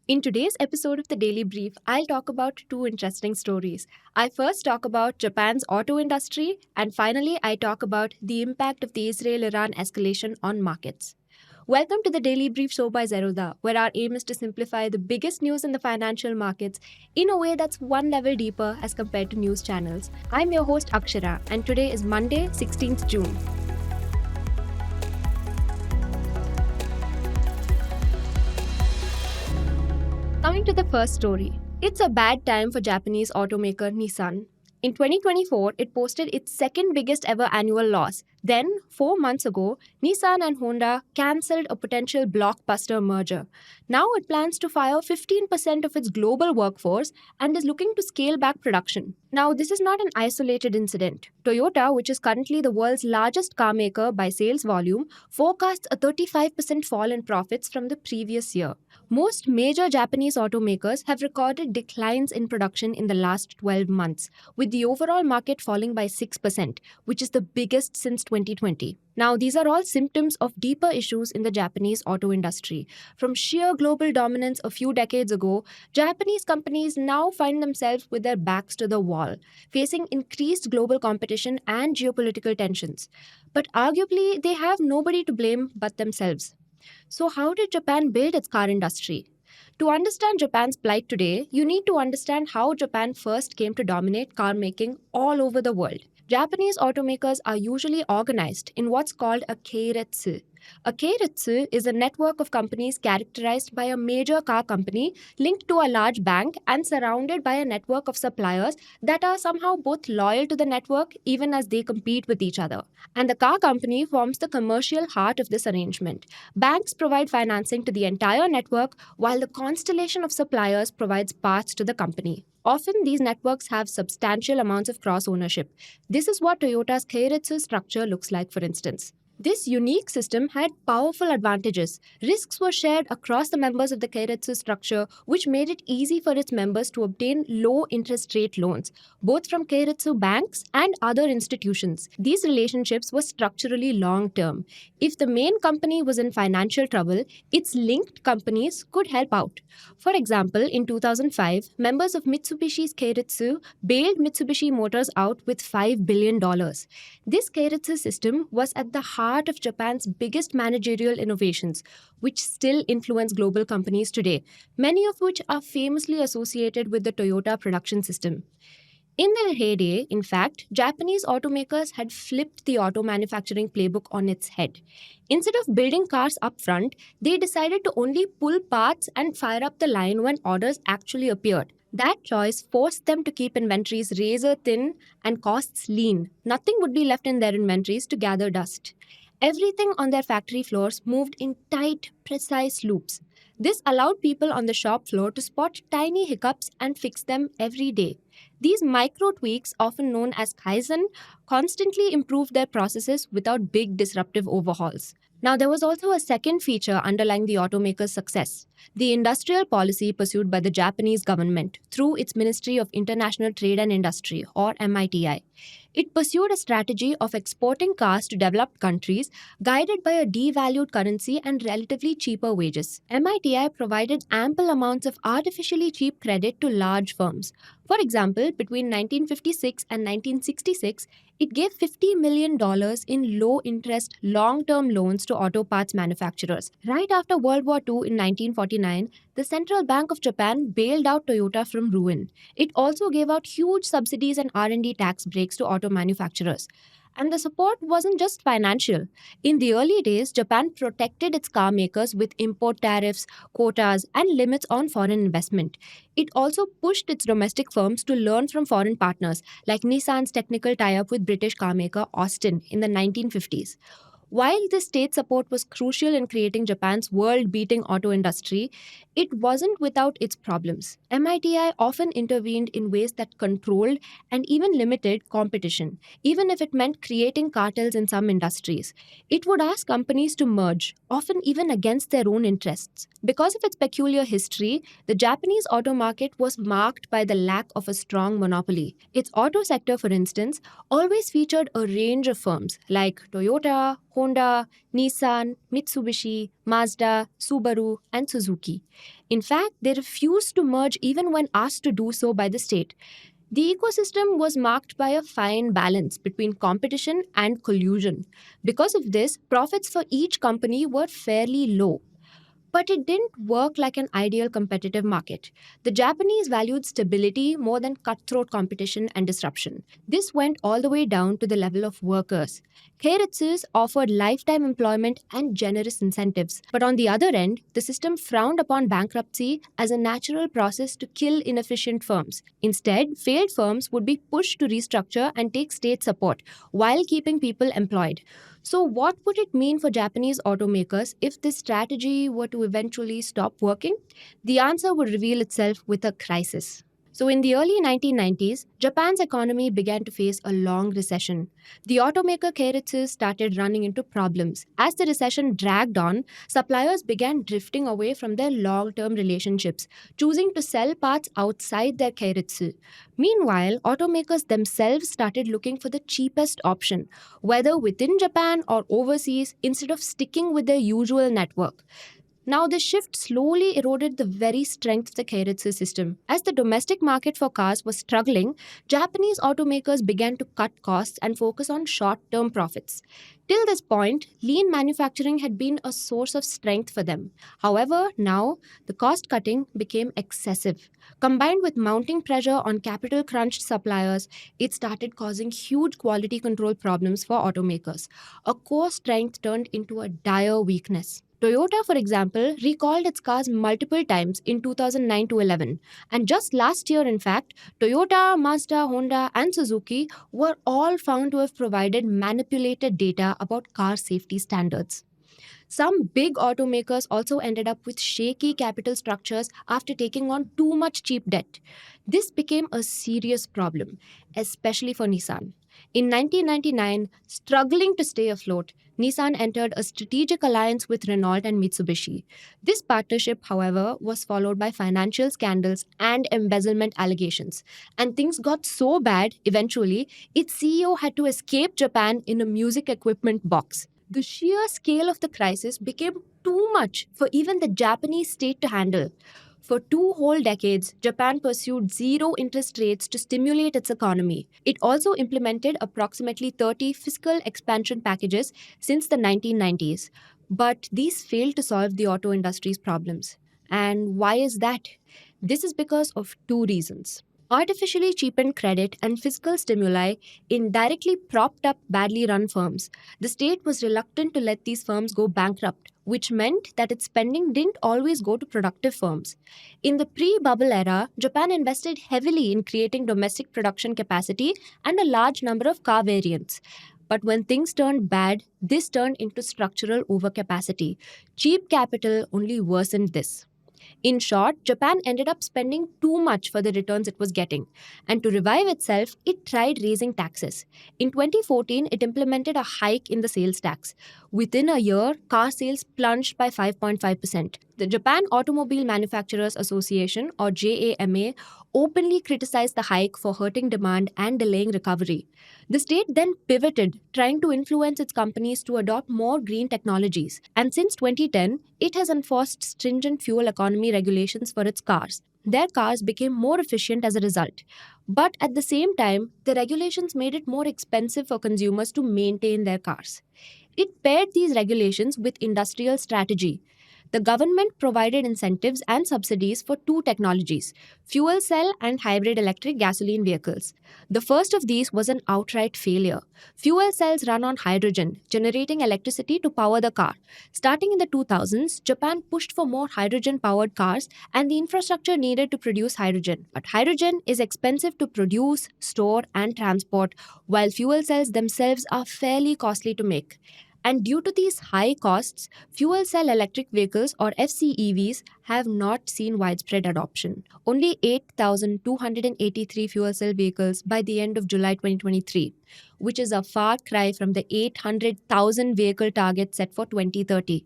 In today's episode of the Daily Brief, I'll talk about two interesting stories. I first talk about Japan's auto industry, and finally, I talk about the impact of the Israel Iran escalation on markets. Welcome to the Daily Brief show by Zerodha, where our aim is to simplify the biggest news in the financial markets in a way that's one level deeper as compared to news channels. I'm your host Akshara, and today is Monday, 16th June. Coming to the first story, it's a bad time for Japanese automaker Nissan. In 2024, it posted its second biggest ever annual loss. Then, 4 months ago, Nissan and Honda cancelled a potential blockbuster merger. Now it plans to fire 15% of its global workforce and is looking to scale back production. Now, this is not an isolated incident. Toyota, which is currently the world's largest car maker by sales volume, forecasts a 35% fall in profits from the previous year. Most major Japanese automakers have recorded declines in production in the last 12 months, with the overall market falling by 6%, which is the biggest since 2020. Now, these are all symptoms of deeper issues in the Japanese auto industry. From sheer global dominance a few decades ago, Japanese companies now find themselves with their backs to the wall, facing increased global competition and geopolitical tensions. But arguably, they have nobody to blame but themselves. So, how did Japan build its car industry? To understand Japan's plight today, you need to understand how Japan first came to dominate car making all over the world. Japanese automakers are usually organized in what's called a keiretsu. A keiretsu is a network of companies characterized by a major car company linked to a large bank and surrounded by a network of suppliers that are somehow both loyal to the network even as they compete with each other. And the car company forms the commercial heart of this arrangement. Banks provide financing to the entire network, while the constellation of suppliers provides parts to the company. Often, these networks have substantial amounts of cross ownership. This is what Toyota's keiretsu structure looks like, for instance. This unique system had powerful advantages. Risks were shared across the members of the keiretsu structure, which made it easy for its members to obtain low interest rate loans, both from keiretsu banks and other institutions. These relationships were structurally long term. If the main company was in financial trouble, its linked companies could help out. For example, in 2005, members of Mitsubishi's keiretsu bailed Mitsubishi Motors out with $5 billion. This keiretsu system was at the heart of Japan's biggest managerial innovations, which still influence global companies today, many of which are famously associated with the Toyota production system. In their heyday, in fact, Japanese automakers had flipped the auto manufacturing playbook on its head. Instead of building cars up front, they decided to only pull parts and fire up the line when orders actually appeared. That choice forced them to keep inventories razor thin and costs lean. Nothing would be left in their inventories to gather dust. Everything on their factory floors moved in tight, precise loops. This allowed people on the shop floor to spot tiny hiccups and fix them every day. These micro tweaks, often known as kaizen, constantly improved their processes without big disruptive overhauls. Now, there was also a second feature underlying the automaker's success: the industrial policy pursued by the Japanese government through its Ministry of International Trade and Industry, or MITI. It pursued a strategy of exporting cars to developed countries, guided by a devalued currency and relatively cheaper wages. MITI provided ample amounts of artificially cheap credit to large firms. For example, between 1956 and 1966, it gave $50 million in low-interest, long-term loans to auto parts manufacturers. Right after World War II in 1949, the Central Bank of Japan bailed out Toyota from ruin. It also gave out huge subsidies and R&D tax breaks to auto manufacturers. And the support wasn't just financial. In the early days, Japan protected its car makers with import tariffs, quotas, and limits on foreign investment. It also pushed its domestic firms to learn from foreign partners, like Nissan's technical tie-up with British car maker Austin in the 1950s. While this state support was crucial in creating Japan's world-beating auto industry, it wasn't without its problems. MITI often intervened in ways that controlled and even limited competition, even if it meant creating cartels in some industries. It would ask companies to merge, often even against their own interests. Because of its peculiar history, the Japanese auto market was marked by the lack of a strong monopoly. Its auto sector, for instance, always featured a range of firms like Toyota, Honda, Nissan, Mitsubishi, Mazda, Subaru, and Suzuki. In fact, they refused to merge even when asked to do so by the state. The ecosystem was marked by a fine balance between competition and collusion. Because of this, profits for each company were fairly low. But it didn't work like an ideal competitive market. The Japanese valued stability more than cutthroat competition and disruption. This went all the way down to the level of workers. Keiretsus offered lifetime employment and generous incentives. But on the other end, the system frowned upon bankruptcy as a natural process to kill inefficient firms. Instead, failed firms would be pushed to restructure and take state support while keeping people employed. So, what would it mean for Japanese automakers if this strategy were to eventually stop working? The answer would reveal itself with a crisis. So, in the early 1990s, Japan's economy began to face a long recession. The automaker keiretsu started running into problems. As the recession dragged on, suppliers began drifting away from their long term relationships, choosing to sell parts outside their keiretsu. Meanwhile, automakers themselves started looking for the cheapest option, whether within Japan or overseas, instead of sticking with their usual network. Now, this shift slowly eroded the very strength of the keiretsu system. As the domestic market for cars was struggling, Japanese automakers began to cut costs and focus on short term profits. Till this point, lean manufacturing had been a source of strength for them. However, now the cost cutting became excessive. Combined with mounting pressure on capital crunched suppliers, it started causing huge quality control problems for automakers. A core strength turned into a dire weakness. Toyota, for example, recalled its cars multiple times in 2009 to 11. And just last year, in fact, Toyota, Mazda, Honda, and Suzuki were all found to have provided manipulated data about car safety standards. Some big automakers also ended up with shaky capital structures after taking on too much cheap debt. This became a serious problem, especially for Nissan. In 1999, struggling to stay afloat, Nissan entered a strategic alliance with Renault and Mitsubishi. This partnership, however, was followed by financial scandals and embezzlement allegations. And things got so bad, eventually, its CEO had to escape Japan in a music equipment box. The sheer scale of the crisis became too much for even the Japanese state to handle. For two whole decades, Japan pursued zero interest rates to stimulate its economy. It also implemented approximately 30 fiscal expansion packages since the 1990s. But these failed to solve the auto industry's problems. And why is that? This is because of two reasons. Artificially cheapened credit and fiscal stimuli indirectly propped up badly run firms. The state was reluctant to let these firms go bankrupt, which meant that its spending didn't always go to productive firms. In the pre bubble era, Japan invested heavily in creating domestic production capacity and a large number of car variants. But when things turned bad, this turned into structural overcapacity. Cheap capital only worsened this. In short, Japan ended up spending too much for the returns it was getting. And to revive itself, it tried raising taxes. In 2014, it implemented a hike in the sales tax. Within a year, car sales plunged by 5.5%. The Japan Automobile Manufacturers Association, or JAMA, openly criticized the hike for hurting demand and delaying recovery. The state then pivoted, trying to influence its companies to adopt more green technologies. And since 2010, it has enforced stringent fuel economy regulations for its cars. Their cars became more efficient as a result. But at the same time, the regulations made it more expensive for consumers to maintain their cars. It paired these regulations with industrial strategy. The government provided incentives and subsidies for two technologies: fuel cell and hybrid electric gasoline vehicles. The first of these was an outright failure. Fuel cells run on hydrogen, generating electricity to power the car. Starting in the 2000s, Japan pushed for more hydrogen powered cars and the infrastructure needed to produce hydrogen. But hydrogen is expensive to produce, store, and transport, while fuel cells themselves are fairly costly to make. And due to these high costs, fuel cell electric vehicles, or FCEVs, have not seen widespread adoption. Only 8,283 fuel cell vehicles by the end of July 2023, which is a far cry from the 800,000 vehicle target set for 2030.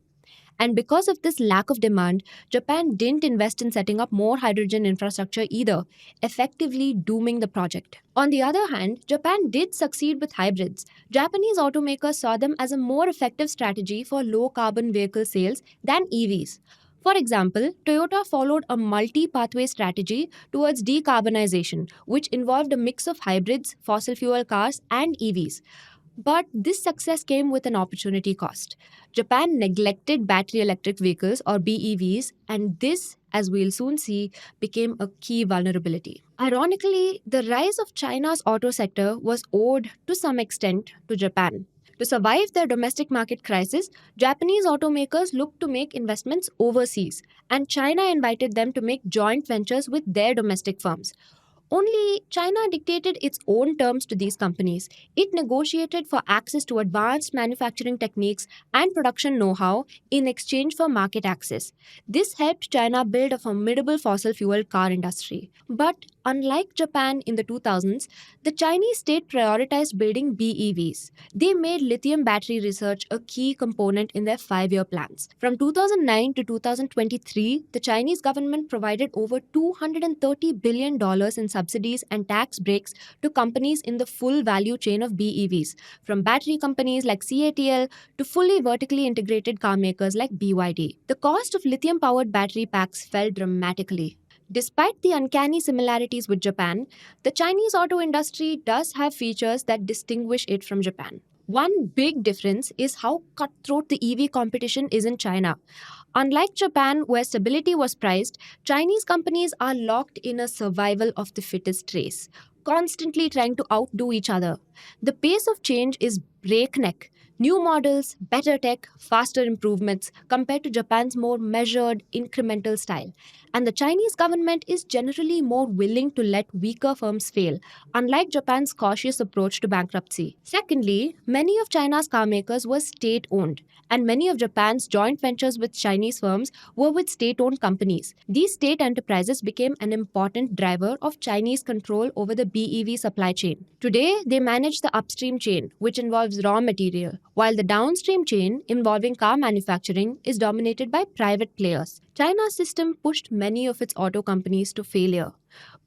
And because of this lack of demand, Japan didn't invest in setting up more hydrogen infrastructure either, effectively dooming the project. On the other hand, Japan did succeed with hybrids. Japanese automakers saw them as a more effective strategy for low carbon vehicle sales than EVs. For example, Toyota followed a multi pathway strategy towards decarbonization, which involved a mix of hybrids, fossil fuel cars, and EVs. But this success came with an opportunity cost. Japan neglected battery electric vehicles or BEVs, and this, as we'll soon see, became a key vulnerability. Ironically, the rise of China's auto sector was owed to some extent to Japan. To survive their domestic market crisis, Japanese automakers looked to make investments overseas, and China invited them to make joint ventures with their domestic firms. Only China dictated its own terms to these companies. It negotiated for access to advanced manufacturing techniques and production know how in exchange for market access. This helped China build a formidable fossil fuel car industry. But unlike Japan in the 2000s, the Chinese state prioritized building BEVs. They made lithium battery research a key component in their 5 year plans. From 2009 to 2023, the Chinese government provided over $230 billion in subsidies and tax breaks to companies in the full value chain of BEVs, from battery companies like CATL to fully vertically integrated car makers like BYD. The cost of lithium powered battery packs fell dramatically. Despite the uncanny similarities with Japan, the Chinese auto industry does have features that distinguish it from Japan. One big difference is how cutthroat the EV competition is in China. Unlike Japan, where stability was prized, Chinese companies are locked in a survival of the fittest race, constantly trying to outdo each other. The pace of change is breakneck. New models, better tech, faster improvements compared to Japan's more measured, incremental style. And the Chinese government is generally more willing to let weaker firms fail, unlike Japan's cautious approach to bankruptcy. Secondly, many of China's car makers were state owned, and many of Japan's joint ventures with Chinese firms were with state owned companies. These state enterprises became an important driver of Chinese control over the BEV supply chain. Today, they manage the upstream chain, which involves raw material, while the downstream chain, involving car manufacturing, is dominated by private players. China's system pushed many of its auto companies to failure.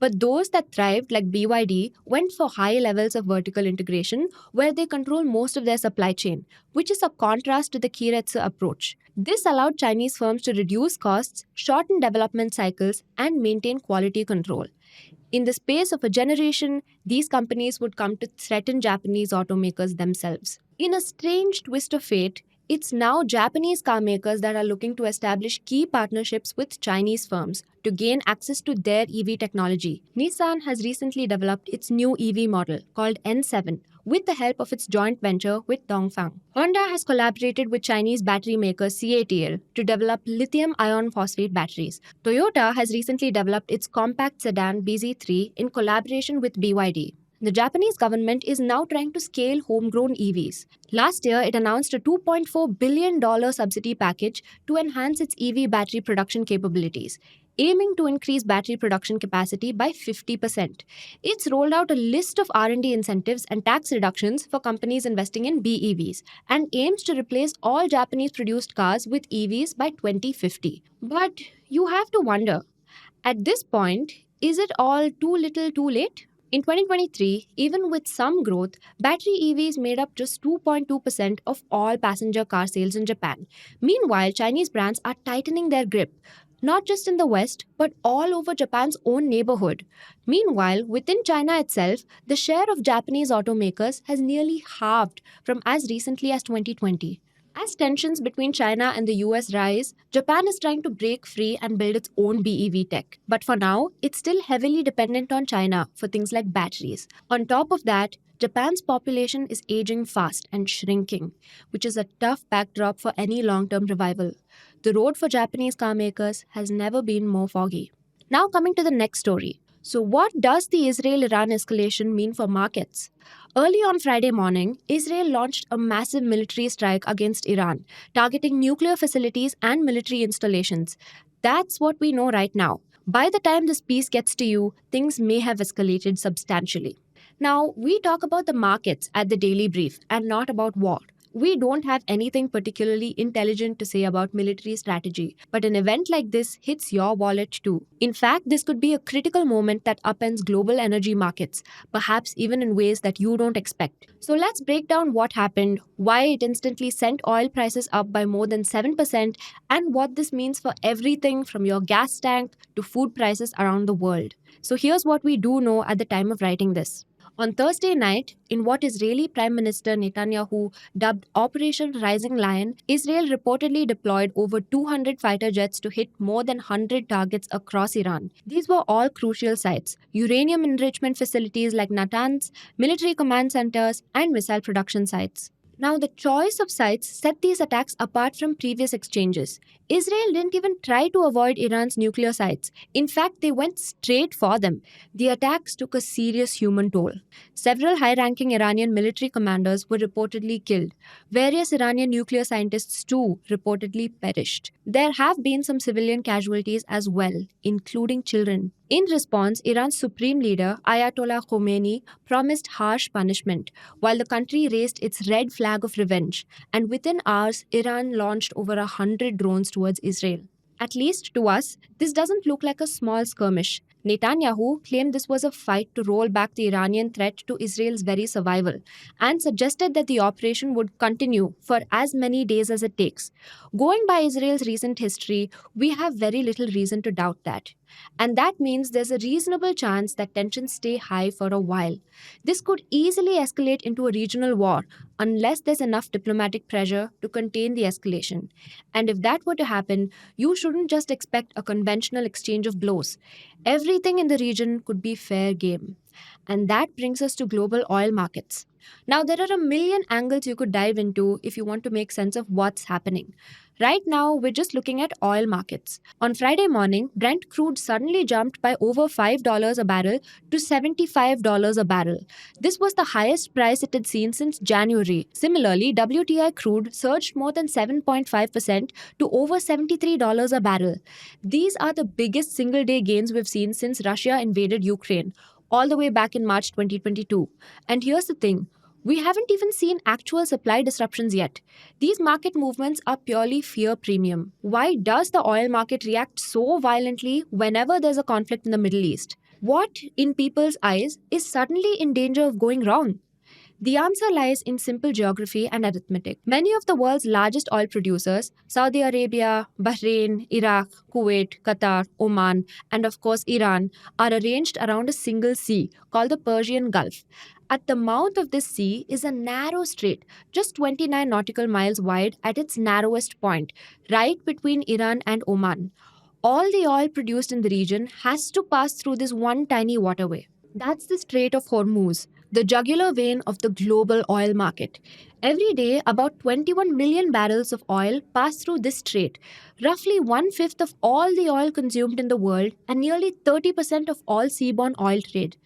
But those that thrived, like BYD, went for high levels of vertical integration where they control most of their supply chain, which is a contrast to the keiretsu approach. This allowed Chinese firms to reduce costs, shorten development cycles, and maintain quality control. In the space of a generation, these companies would come to threaten Japanese automakers themselves. In a strange twist of fate, it's now Japanese car makers that are looking to establish key partnerships with Chinese firms to gain access to their EV technology. Nissan has recently developed its new EV model called N7 with the help of its joint venture with Dongfeng. Honda has collaborated with Chinese battery maker CATL to develop lithium iron phosphate batteries. Toyota has recently developed its compact sedan BZ3 in collaboration with BYD. The Japanese government is now trying to scale homegrown EVs. Last year, it announced a $2.4 billion subsidy package to enhance its EV battery production capabilities, aiming to increase battery production capacity by 50%. It's rolled out a list of R&D incentives and tax reductions for companies investing in BEVs and aims to replace all Japanese-produced cars with EVs by 2050. But you have to wonder, at this point, is it all too little too late? In 2023, even with some growth, battery EVs made up just 2.2% of all passenger car sales in Japan. Meanwhile, Chinese brands are tightening their grip, not just in the West, but all over Japan's own neighborhood. Meanwhile, within China itself, the share of Japanese automakers has nearly halved from as recently as 2020. As tensions between China and the US rise, Japan is trying to break free and build its own BEV tech. But for now, it's still heavily dependent on China for things like batteries. On top of that, Japan's population is aging fast and shrinking, which is a tough backdrop for any long-term revival. The road for Japanese car makers has never been more foggy. Now coming to the next story. So what does the Israel-Iran escalation mean for markets? Early on Friday morning, Israel launched a massive military strike against Iran, targeting nuclear facilities and military installations. That's what we know right now. By the time this piece gets to you, things may have escalated substantially. Now, we talk about the markets at the Daily Brief and not about war. We don't have anything particularly intelligent to say about military strategy, but an event like this hits your wallet too. In fact, this could be a critical moment that upends global energy markets, perhaps even in ways that you don't expect. So let's break down what happened, why it instantly sent oil prices up by more than 7%, and what this means for everything from your gas tank to food prices around the world. So here's what we do know at the time of writing this. On Thursday night, in what Israeli Prime Minister Netanyahu dubbed Operation Rising Lion, Israel reportedly deployed over 200 fighter jets to hit more than 100 targets across Iran. These were all crucial sites: uranium enrichment facilities like Natanz, military command centers, and missile production sites. Now, the choice of sites set these attacks apart from previous exchanges. Israel didn't even try to avoid Iran's nuclear sites. In fact, they went straight for them. The attacks took a serious human toll. Several high ranking Iranian military commanders were reportedly killed. Various Iranian nuclear scientists, too, reportedly perished. There have been some civilian casualties as well, including children. In response, Iran's supreme leader, Ayatollah Khomeini, promised harsh punishment, while the country raised its red flag of revenge. And within hours, Iran launched over 100 drones towards Israel. At least to us, this doesn't look like a small skirmish. Netanyahu claimed this was a fight to roll back the Iranian threat to Israel's very survival and suggested that the operation would continue for as many days as it takes. Going by Israel's recent history, we have very little reason to doubt that. And that means there's a reasonable chance that tensions stay high for a while. This could easily escalate into a regional war unless there's enough diplomatic pressure to contain the escalation. And if that were to happen, you shouldn't just expect a conventional exchange of blows. Everything in the region could be fair game. And that brings us to global oil markets. Now, there are a million angles you could dive into if you want to make sense of what's happening. Right now, we're just looking at oil markets. On Friday morning, Brent crude suddenly jumped by over $5 a barrel to $75 a barrel. This was the highest price it had seen since January. Similarly, WTI crude surged more than 7.5% to over $73 a barrel. These are the biggest single day gains we've seen since Russia invaded Ukraine, all the way back in March 2022. And here's the thing: we haven't even seen actual supply disruptions yet. These market movements are purely fear premium. Why does the oil market react so violently whenever there's a conflict in the Middle East? What, in people's eyes, is suddenly in danger of going wrong? The answer lies in simple geography and arithmetic. Many of the world's largest oil producers, Saudi Arabia, Bahrain, Iraq, Kuwait, Qatar, Oman, and of course Iran, are arranged around a single sea called the Persian Gulf. At the mouth of this sea is a narrow strait, just 29 nautical miles wide at its narrowest point, right between Iran and Oman. All the oil produced in the region has to pass through this one tiny waterway. That's the Strait of Hormuz, the jugular vein of the global oil market. Every day, about 21 million barrels of oil pass through this strait, roughly one-fifth of all the oil consumed in the world and nearly 30% of all seaborne oil trade.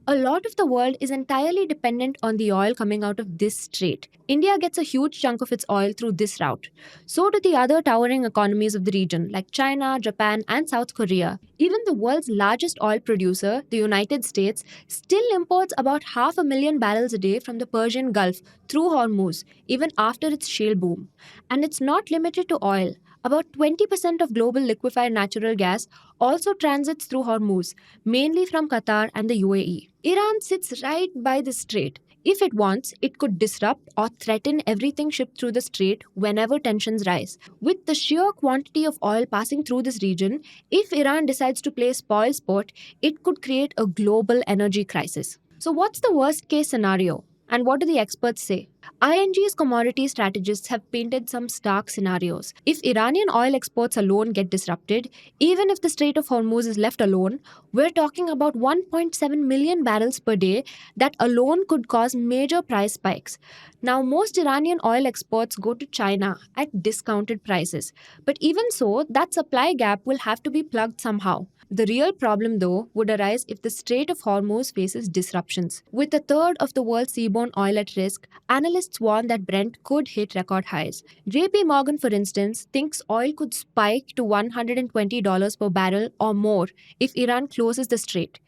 A lot of the world is entirely dependent on the oil coming out of this strait. India gets a huge chunk of its oil through this route. So do the other towering economies of the region, like China, Japan, and South Korea. Even the world's largest oil producer, the United States, still imports about 500,000 barrels a day from the Persian Gulf through Hormuz, even after its shale boom. And it's not limited to oil. About 20% of global liquefied natural gas also transits through Hormuz, mainly from Qatar and the UAE. Iran sits right by the strait. If it wants, it could disrupt or threaten everything shipped through the strait whenever tensions rise. With the sheer quantity of oil passing through this region, if Iran decides to play spoilsport, it could create a global energy crisis. So, what's the worst case scenario? And what do the experts say? ING's commodity strategists have painted some stark scenarios. If Iranian oil exports alone get disrupted, even if the Strait of Hormuz is left alone, we're talking about 1.7 million barrels per day that alone could cause major price spikes. Now, most Iranian oil exports go to China at discounted prices. But even so, that supply gap will have to be plugged somehow. The real problem, though, would arise if the Strait of Hormuz faces disruptions. With a third of the world's seaborne oil at risk, analysts warn that Brent could hit record highs. JP Morgan, for instance, thinks oil could spike to $120 per barrel or more if Iran closes the strait.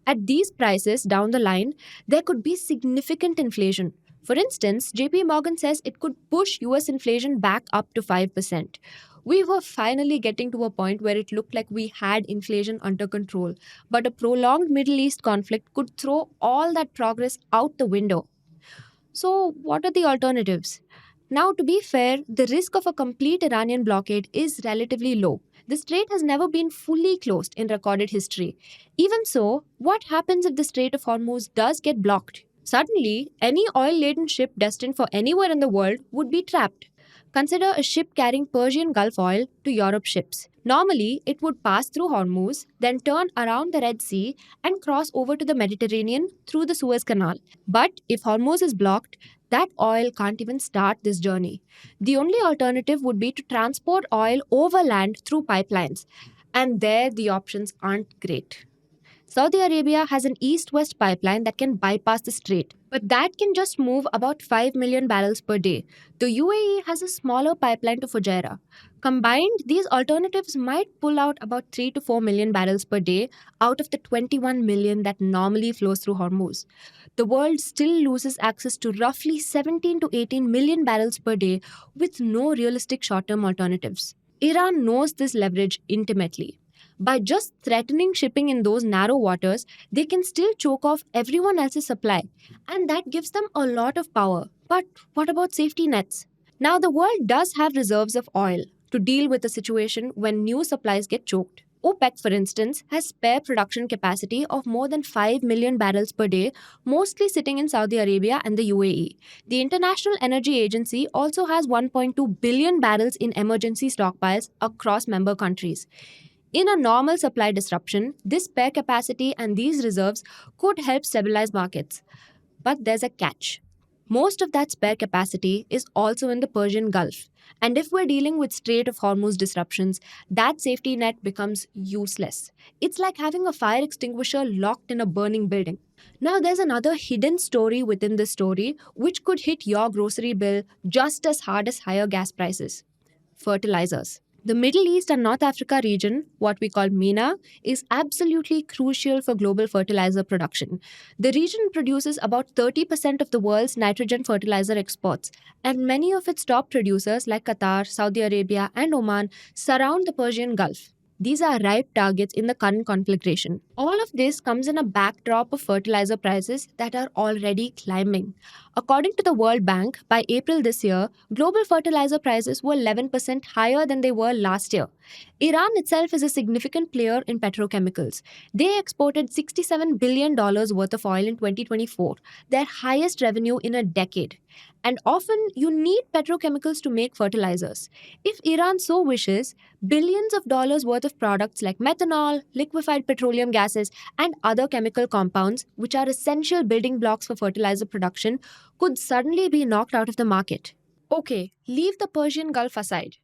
At these prices down the line, there could be significant inflation. For instance, JP Morgan says it could push US inflation back up to 5%. We were finally getting to a point where it looked like we had inflation under control, but a prolonged Middle East conflict could throw all that progress out the window. So, what are the alternatives? Now, to be fair, the risk of a complete Iranian blockade is relatively low. The strait has never been fully closed in recorded history. Even so, what happens if the Strait of Hormuz does get blocked? Suddenly, any oil laden ship destined for anywhere in the world would be trapped. Consider a ship carrying Persian Gulf oil to Europe ships. Normally, it would pass through Hormuz, then turn around the Red Sea and cross over to the Mediterranean through the Suez Canal. But if Hormuz is blocked, that oil can't even start this journey. The only alternative would be to transport oil overland through pipelines. And there, the options aren't great. Saudi Arabia has an east west pipeline that can bypass the strait, but that can just move about 5 million barrels per day. The UAE has a smaller pipeline to Fujairah. Combined, these alternatives might pull out about 3 to 4 million barrels per day out of the 21 million that normally flows through Hormuz. The world still loses access to roughly 17 to 18 million barrels per day with no realistic short term alternatives. Iran knows this leverage intimately. By just threatening shipping in those narrow waters, they can still choke off everyone else's supply, and that gives them a lot of power. But what about safety nets? Now, the world does have reserves of oil to deal with a situation when new supplies get choked. OPEC, for instance, has spare production capacity of more than 5 million barrels per day, mostly sitting in Saudi Arabia and the UAE. The International Energy Agency also has 1.2 billion barrels in emergency stockpiles across member countries. In a normal supply disruption, this spare capacity and these reserves could help stabilize markets. But there's a catch. Most of that spare capacity is also in the Persian Gulf. And if we're dealing with Strait of Hormuz disruptions, that safety net becomes useless. It's like having a fire extinguisher locked in a burning building. Now, there's another hidden story within this story which could hit your grocery bill just as hard as higher gas prices: fertilizers. The Middle East and North Africa region, what we call MENA, is absolutely crucial for global fertilizer production. The region produces about 30% of the world's nitrogen fertilizer exports, and many of its top producers like Qatar, Saudi Arabia, and Oman surround the Persian Gulf. These are ripe targets in the current conflagration. All of this comes in a backdrop of fertilizer prices that are already climbing. According to the World Bank, by April this year, global fertilizer prices were 11% higher than they were last year. Iran itself is a significant player in petrochemicals. They exported $67 billion worth of oil in 2024, their highest revenue in a decade. And often, you need petrochemicals to make fertilizers. If Iran so wishes, billions of dollars worth of products like methanol, liquefied petroleum gases, and other chemical compounds, which are essential building blocks for fertilizer production, could suddenly be knocked out of the market. Okay, leave the Persian Gulf aside.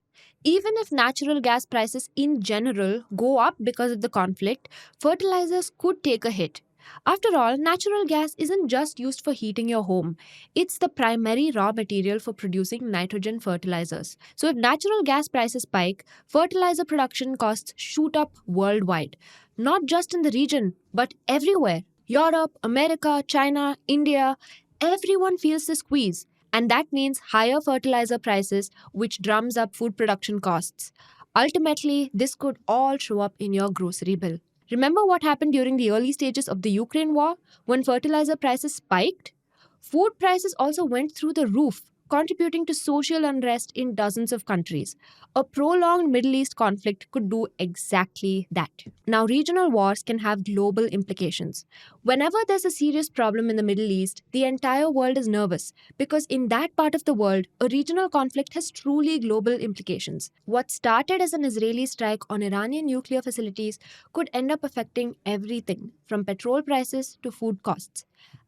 Even if natural gas prices in general go up because of the conflict, fertilizers could take a hit. After all, natural gas isn't just used for heating your home. It's the primary raw material for producing nitrogen fertilizers. So if natural gas prices spike, fertilizer production costs shoot up worldwide. Not just in the region, but everywhere. Europe, America, China, India, everyone feels the squeeze. And that means higher fertilizer prices, which drums up food production costs. Ultimately, this could all show up in your grocery bill. Remember what happened during the early stages of the Ukraine war when fertilizer prices spiked? Food prices also went through the roof, contributing to social unrest in dozens of countries. A prolonged Middle East conflict could do exactly that. Now, regional wars can have global implications. Whenever there's a serious problem in the Middle East, the entire world is nervous because in that part of the world, a regional conflict has truly global implications. What started as an Israeli strike on Iranian nuclear facilities could end up affecting everything from petrol prices to food costs.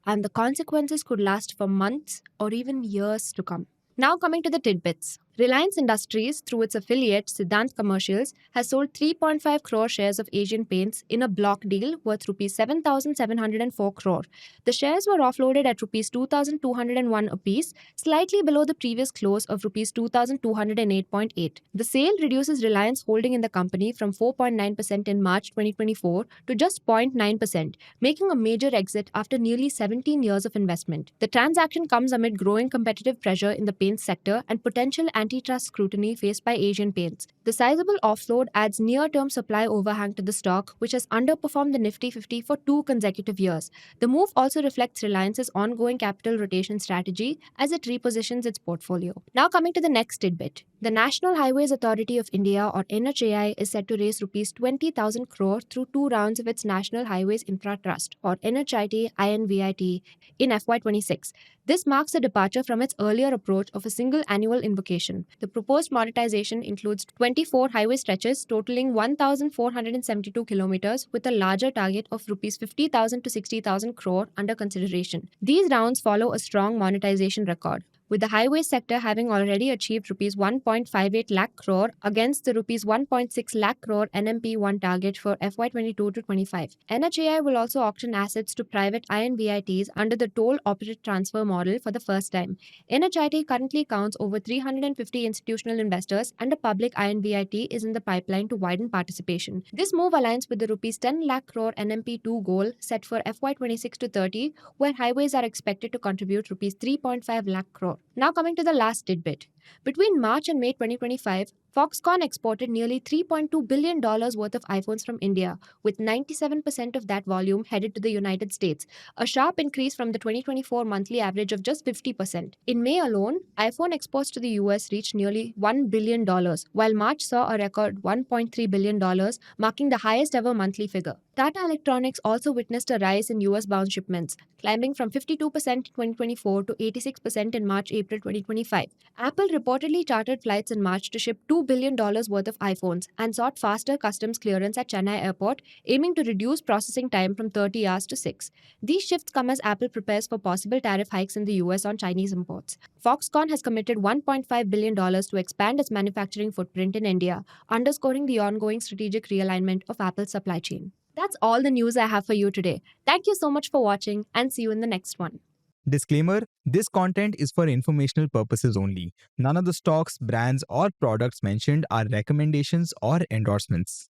And the consequences could last for months or even years to come. Now, coming to the tidbits. Reliance Industries, through its affiliate Siddhant Commercials, has sold 3.5 crore shares of Asian Paints in a block deal worth Rs 7,704 crore. The shares were offloaded at Rs 2,201 apiece, slightly below the previous close of Rs 2,208.8. The sale reduces Reliance holding in the company from 4.9% in March 2024 to just 0.9%, making a major exit after nearly 17 years of investment. The transaction comes amid growing competitive pressure in the paints sector and potential antitrust scrutiny faced by Asian Paints. The sizable offload adds near-term supply overhang to the stock, which has underperformed the Nifty 50 for 2 consecutive years. The move also reflects Reliance's ongoing capital rotation strategy as it repositions its portfolio. Now coming to the next tidbit. The National Highways Authority of India, or NHAI, is set to raise Rs 20,000 crore through 2 rounds of its National Highways Infra Trust, or NHIT INVIT, in FY26. This marks a departure from its earlier approach of a single annual invocation. The proposed monetization includes 24 highway stretches totaling 1,472 kilometers with a larger target of Rs 50,000 to 60,000 crore under consideration. These rounds follow a strong monetization record, with the highway sector having already achieved Rs 1.58 lakh crore against the Rs 1.6 lakh crore NMP1 target for FY22 to 25. NHAI will also auction assets to private INVITs under the toll operate transfer model for the first time. NHIT currently counts over 350 institutional investors, and a public INVIT is in the pipeline to widen participation. This move aligns with the Rs 10 lakh crore NMP2 goal set for FY26 to 30, where highways are expected to contribute Rs 3.5 lakh crore. Now coming to the last tidbit. Between March and May 2025, Foxconn exported nearly $3.2 billion worth of iPhones from India, with 97% of that volume headed to the United States, a sharp increase from the 2024 monthly average of just 50%. In May alone, iPhone exports to the US reached nearly $1 billion, while March saw a record $1.3 billion, marking the highest ever monthly figure. Tata Electronics also witnessed a rise in US bound shipments, climbing from 52% in 2024 to 86% in March-April 2025. Apple reportedly chartered flights in March to ship $2 billion worth of iPhones and sought faster customs clearance at Chennai Airport, aiming to reduce processing time from 30 hours to 6. These shifts come as Apple prepares for possible tariff hikes in the US on Chinese imports. Foxconn has committed $1.5 billion to expand its manufacturing footprint in India, underscoring the ongoing strategic realignment of Apple's supply chain. That's all the news I have for you today. Thank you so much for watching, and see you in the next one. Disclaimer: this content is for informational purposes only. None of the stocks, brands, or products mentioned are recommendations or endorsements.